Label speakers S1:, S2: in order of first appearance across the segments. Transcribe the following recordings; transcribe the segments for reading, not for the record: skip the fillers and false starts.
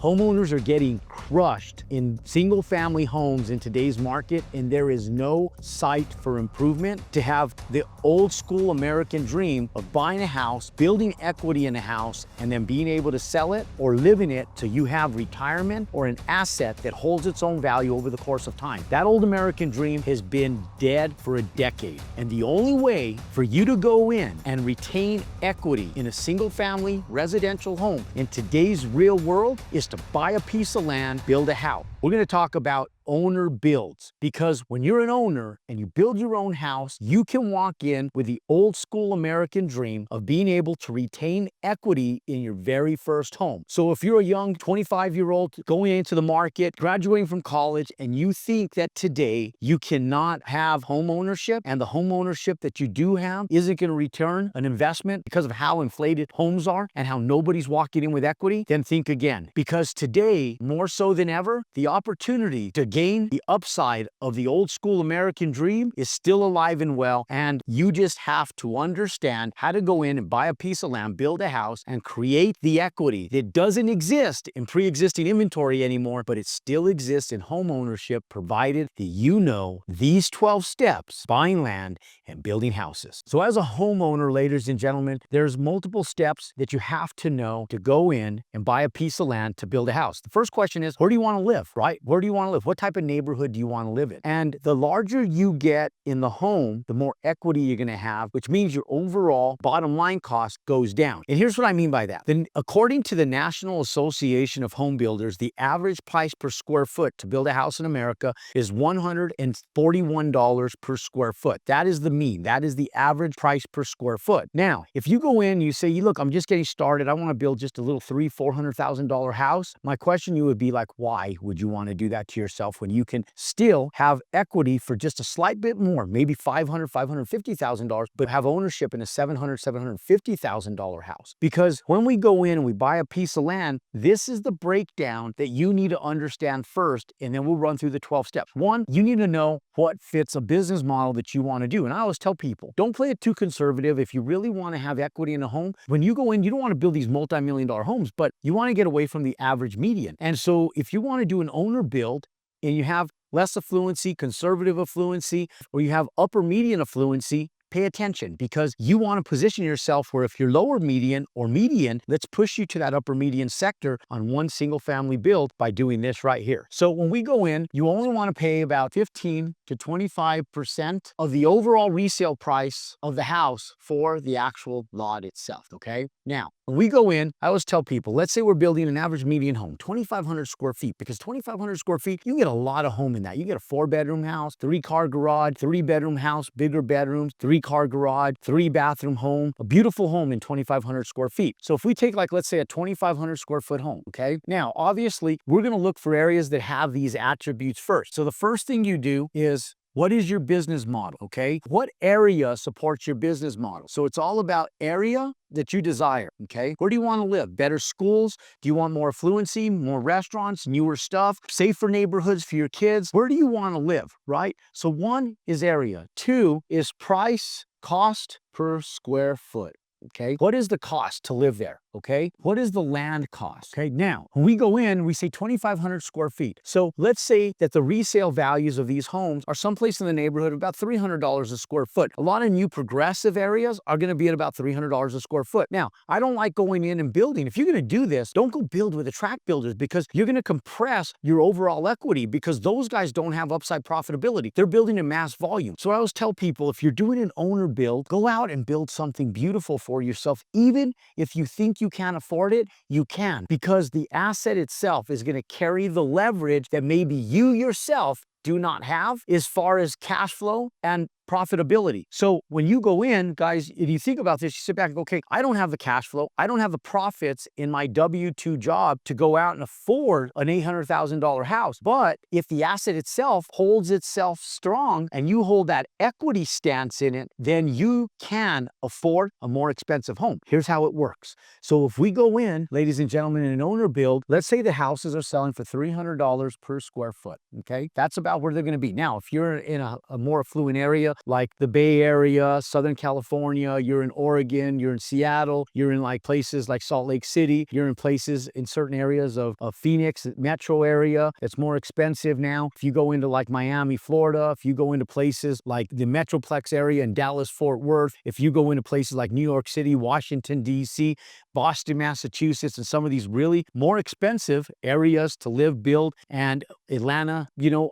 S1: Homeowners are getting crushed in single family homes in today's market, and there is no sight for improvement. To have the old school American dream of buying a house, building equity in a house, and then being able to sell it or live in it till you have retirement or an asset that holds its own value over the course of time. That old American dream has been dead for a decade. And the only way for you to go in and retain equity in a single family residential home in today's real world is to buy a piece of land, build a house. We're going to talk about owner builds, because when you're an owner and you build your own house, you can walk in with the old school American dream of being able to retain equity in your very first home. So if you're a young 25-year-old going into the market, graduating from college, and you think that today you cannot have home ownership, and the home ownership that you do have isn't going to return an investment because of how inflated homes are and how nobody's walking in with equity, then think again. Because today, more so than ever, the opportunity to gain the upside of the old school American dream is still alive and well, and you just have to understand how to go in and buy a piece of land, build a house, and create the equity that doesn't exist in pre-existing inventory anymore, but it still exists in home ownership, provided that you know these 12 steps: buying land and building houses. So as a homeowner, ladies and gentlemen, there's multiple steps that you have to know to go in and buy a piece of land to build a house. The first question is, where do you want to live, right? Where do you want to live? What type of neighborhood do you want to live in? And the larger you get in the home, the more equity you're going to have, which means your overall bottom line cost goes down. And here's what I mean by that. Then, according to the National Association of Home Builders, the average price per square foot to build a house in America is $141 per square foot. That is the mean. That is the average price per square foot. Now, if you go in, you say, look, I'm just getting started. I want to build just a little $300,000-$400,000 house. My question you would be like, why would you want to do that to yourself when you can still have equity for just a slight bit more, maybe $500,000, $550,000, but have ownership in a $700,000, $750,000 house? Because when we go in and we buy a piece of land, this is the breakdown that you need to understand first, and then we'll run through the 12 steps. One, you need to know what fits a business model that you want to do. And I always tell people, don't play it too conservative. If you really want to have equity in a home, when you go in, you don't want to build these multi-million-dollar homes, but you want to get away from the average median. And so if you want to do an owner build and you have less affluency, conservative affluency, or you have upper median affluency, pay attention, because you want to position yourself where if you're lower median or median, let's push you to that upper median sector on one single family build by doing this right here. So when we go in, you only want to pay about 15 to 25% of the overall resale price of the house for the actual lot itself, okay? Now, when we go in, I always tell people, let's say we're building an average median home, 2,500 square feet, because 2,500 square feet, you get a lot of home in that. You get a 4-bedroom house, 3-car garage, 3-bedroom house, bigger bedrooms, 3-car garage, 3-bathroom home, a beautiful home in 2,500 square feet. So if we take, like, let's say a 2,500 square foot home, okay? Now, obviously, we're going to look for areas that have these attributes first. So the first thing you do is, what is your business model, okay? What area supports your business model? So it's all about area that you desire, okay? Where do you want to live? Better schools? Do you want more affluency, more restaurants, newer stuff, safer neighborhoods for your kids? Where do you want to live, right? So one is area. Two is price, cost per square foot. Okay, what is the cost to live there? Okay, what is the land cost? Okay, now when we go in, we say 2,500 square feet. So let's say that the resale values of these homes are someplace in the neighborhood of about $300 a square foot. A lot of new progressive areas are going to be at about $300 a square foot. Now, I don't like going in and building. If you're going to do this, don't go build with the tract builders, because you're going to compress your overall equity, because those guys don't have upside profitability. They're building in mass volume. So I always tell people, if you're doing an owner build, go out and build something beautiful for yourself. Even if you think you can't afford it, you can, because the asset itself is going to carry the leverage that maybe you yourself do not have as far as cash flow and profitability. So when you go in, guys, if you think about this, you sit back and go, okay, I don't have the cash flow. I don't have the profits in my W-2 job to go out and afford an $800,000 house. But if the asset itself holds itself strong and you hold that equity stance in it, then you can afford a more expensive home. Here's how it works. So if we go in, ladies and gentlemen, in an owner build, let's say the houses are selling for $300 per square foot. Okay, that's about about where they're going to be. Now, if you're in a more affluent area like the Bay Area, Southern California, you're in Oregon, you're in Seattle, you're in like places like Salt Lake City, you're in places in certain areas of Phoenix, metro area, it's more expensive now. If you go into like Miami, Florida, if you go into places like the Metroplex area in Dallas, Fort Worth, if you go into places like New York City, Washington, D.C., Boston, Massachusetts, and some of these really more expensive areas to live, build, and Atlanta,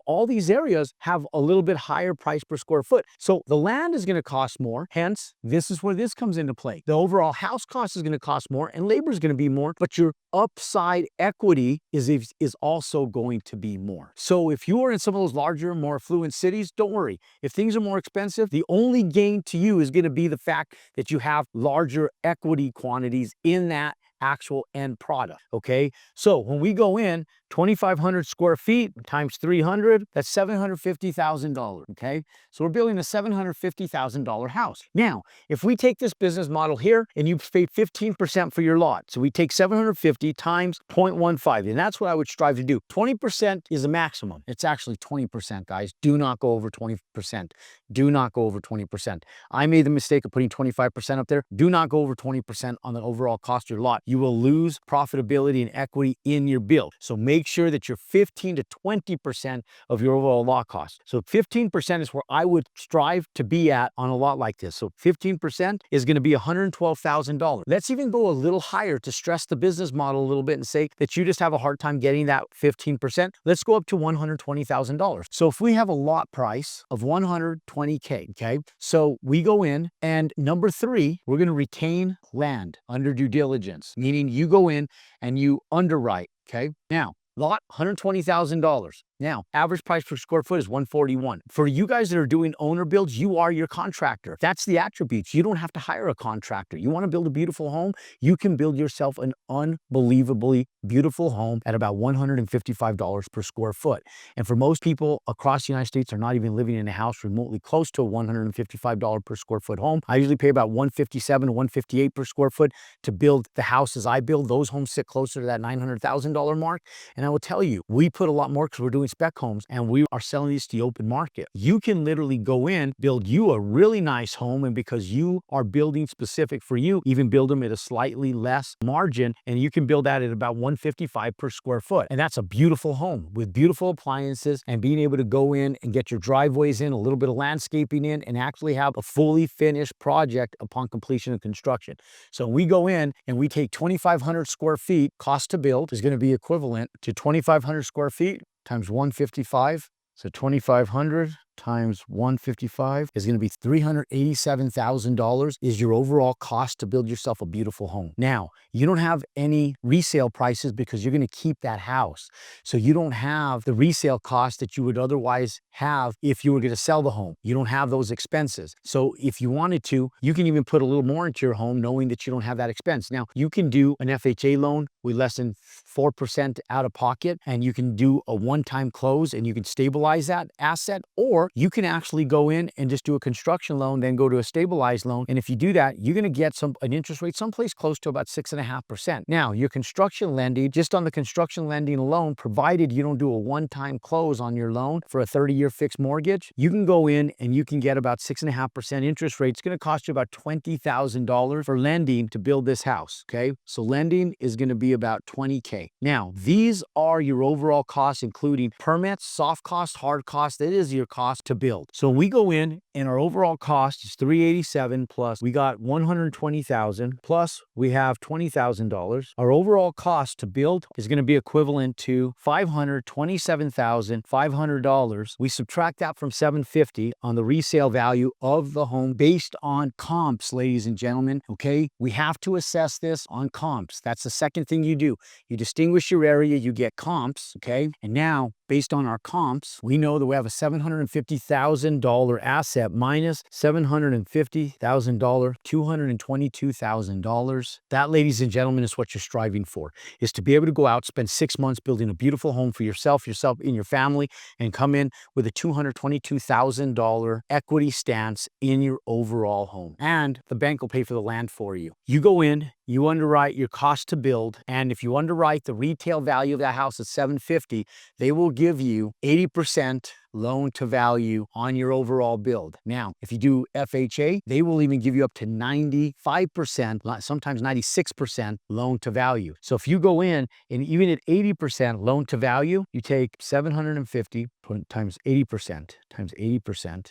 S1: all these areas have a little bit higher price per square foot. So the land is going to cost more. Hence, this is where this comes into play. The overall house cost is going to cost more and labor is going to be more, but your upside equity is also going to be more. So if you are in some of those larger, more affluent cities, don't worry. If things are more expensive, the only gain to you is going to be the fact that you have larger equity quantities in that actual end product, okay? So when we go in, 2,500 square feet times 300, that's $750,000, okay? So we're building a $750,000 house. Now, if we take this business model here and you pay 15% for your lot, so we take 750 times 0.15, and that's what I would strive to do. 20% is a maximum. It's actually 20%, guys. Do not go over 20%. Do not go over 20%. I made the mistake of putting 25% up there. Do not go over 20% on the overall cost of your lot. You will lose profitability and equity in your build. So make sure that you're 15 to 20% of your overall lot cost. So 15% is where I would strive to be at on a lot like this. So 15% is going to be $112,000. Let's even go a little higher to stress the business model a little bit and say that you just have a hard time getting that 15%. Let's go up to $120,000. So if we have a lot price of $120K, okay? So we go in and number 3, we're going to retain land under due diligence, meaning you go in and you underwrite, okay? Now, lot, $120,000. Now, average price per square foot is $141. For you guys that are doing owner builds, you are your contractor. That's the attributes. You don't have to hire a contractor. You want to build a beautiful home, you can build yourself an unbelievably beautiful home at about $155 per square foot. And for most people across the United States are not even living in a house remotely close to a $155 per square foot home. I usually pay about $157 to $158 per square foot to build the houses I build. Those homes sit closer to that $900,000 mark. And I will tell you, we put a lot more because we're doing spec homes and we are selling these to the open market. You can literally go in, build you a really nice home, and because you are building specific for you, even build them at a slightly less margin, and you can build that at about $155 per square foot. And that's a beautiful home with beautiful appliances and being able to go in and get your driveways in, a little bit of landscaping in, and actually have a fully finished project upon completion of construction. So we go in and we take 2,500 square feet, cost to build is going to be equivalent to 2,500 square feet times 155. So 2,500 times 155 is going to be $387,000 is your overall cost to build yourself a beautiful home. Now, you don't have any resale prices because you're going to keep that house. So you don't have the resale cost that you would otherwise have if you were going to sell the home. You don't have those expenses. So if you wanted to, you can even put a little more into your home knowing that you don't have that expense. Now, you can do an FHA loan with less than 4% out of pocket, and you can do a one-time close and you can stabilize that asset, or you can actually go in and just do a construction loan, then go to a stabilized loan. And if you do that, you're going to get an interest rate someplace close to about 6.5%. Now, your construction lending, just on the construction lending alone, provided you don't do a one-time close on your loan for a 30-year fixed mortgage, you can go in and you can get about 6.5% interest rate. It's going to cost you about $20,000 for lending to build this house, okay? So lending is going to be about $20K. Now, these are your overall costs, including permits, soft cost, hard cost. That is your cost to build. So we go in and our overall cost is $387 plus we got $120,000 plus we have $20,000. Our overall cost to build is going to be equivalent to $527,500. We subtract that from $750 on the resale value of the home based on comps, ladies and gentlemen. Okay, we have to assess this on comps. That's the second thing you do. You distinguish your area, you get comps. Okay, and now based on our comps, we know that we have a $750,000 asset minus $750,000, $222,000. That, ladies and gentlemen, is what you're striving for, is to be able to go out, spend 6 months building a beautiful home for yourself and your family, and come in with a $222,000 equity stance in your overall home. And the bank will pay for the land for you. You go in, you underwrite your cost to build, and if you underwrite the retail value of that house at $750, they will give you 80% loan to value on your overall build. Now, if you do FHA, they will even give you up to 95%, sometimes 96% loan to value. So if you go in and even at 80% loan to value, you take 750 times 80%,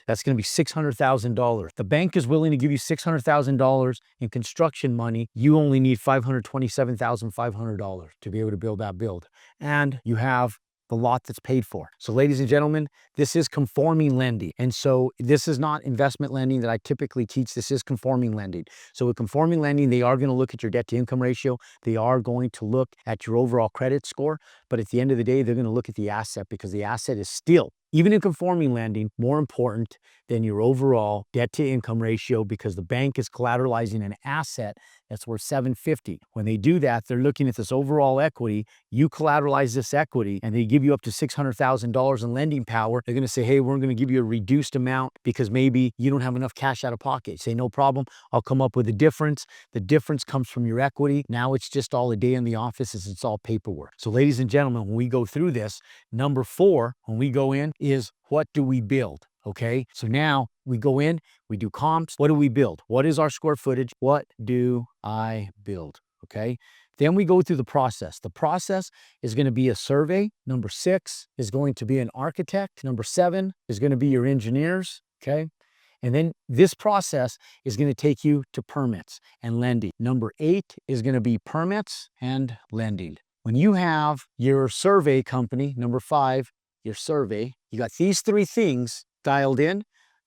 S1: that's going to be $600,000. The bank is willing to give you $600,000 in construction money. You only need $527,500 to be able to build that build. And you have the lot that's paid for. So ladies and gentlemen, this is conforming lending. And so this is not investment lending that I typically teach. This is conforming lending. So with conforming lending, they are going to look at your debt to income ratio. They are going to look at your overall credit score. But at the end of the day, they're going to look at the asset, because the asset is still, even in conforming lending, more important than your overall debt to income ratio, because the bank is collateralizing an asset that's worth $750. When they do that, they're looking at this overall equity. You collateralize this equity and they give you up to $600,000 in lending power. They're going to say, hey, we're going to give you a reduced amount because maybe you don't have enough cash out of pocket. Say, no problem. I'll come up with the difference. The difference comes from your equity. Now it's just all a day in the office. It's all paperwork. So ladies and gentlemen, when we go through this, number 4, when we go in, is what do we build? Okay, so now we go in, we do comps. What do we build? What is our square footage? What do I build? Okay, then we go through the process. The process is going to be a survey. Number 6 is going to be an architect. Number 7 is going to be your engineers. Okay, and then this process is going to take you to permits and lending. Number 8 is going to be permits and lending. When you have your survey company, number 5, your survey, you got these 3 things dialed in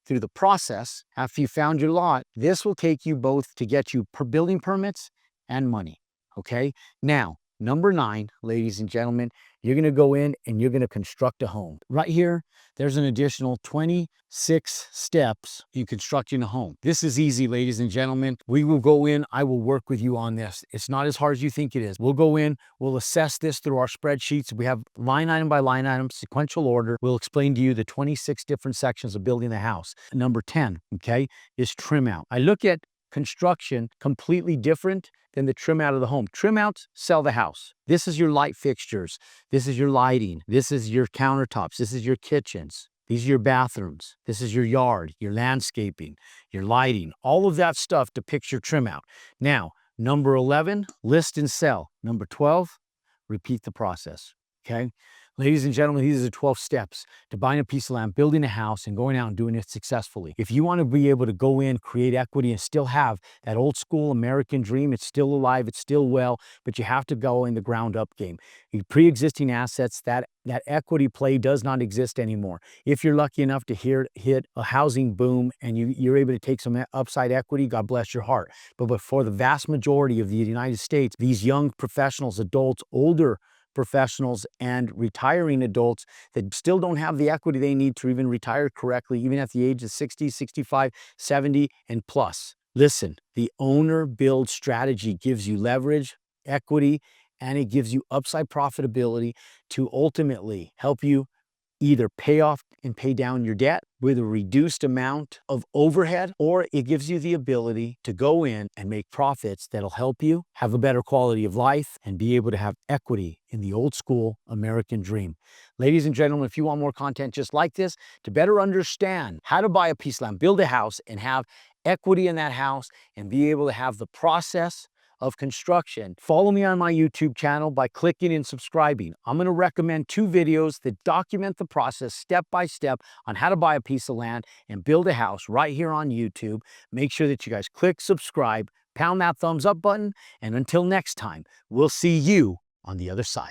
S1: through the process. After you found your lot, this will take you both to get you per building permits and money. Okay, now number 9, ladies and gentlemen, you're going to go in and you're going to construct a home. Right here, there's an additional 26 steps in constructing a home. This is easy, ladies and gentlemen. We will go in, I will work with you on this. It's not as hard as you think it is. We'll go in, we'll assess this through our spreadsheets. We have line item by line item, sequential order. We'll explain to you the 26 different sections of building the house. Number 10, okay, is trim out. I look at construction completely different than the trim out of the home. Trim outs sell the house. This is your light fixtures. This is your lighting. This is your countertops. This is your kitchens. These are your bathrooms. This is your yard, your landscaping, your lighting. All of that stuff depicts your trim out. Now, number 11, list and sell. Number 12, repeat the process. Okay? Ladies and gentlemen, these are the 12 steps to buying a piece of land, building a house, and going out and doing it successfully. If you want to be able to go in, create equity, and still have that old school American dream, it's still alive, it's still well, but you have to go in the ground up game. Your pre-existing assets, that equity play does not exist anymore. If you're lucky enough to hit a housing boom and you're able to take some upside equity, God bless your heart. But for the vast majority of the United States, these young professionals, adults, older professionals, and retiring adults that still don't have the equity they need to even retire correctly, even at the age of 60, 65, 70, and plus. Listen, the owner build strategy gives you leverage, equity, and it gives you upside profitability to ultimately help you either pay off and pay down your debt with a reduced amount of overhead, or it gives you the ability to go in and make profits that'll help you have a better quality of life and be able to have equity in the old school American dream. Ladies and gentlemen, if you want more content just like this to better understand how to buy a piece of land, build a house, and have equity in that house and be able to have the process of construction, follow me on my YouTube channel by clicking and subscribing. I'm going to recommend 2 videos that document the process step by step on how to buy a piece of land and build a house right here on YouTube. Make sure that you guys click subscribe, pound that thumbs up button, and until next time, we'll see you on the other side.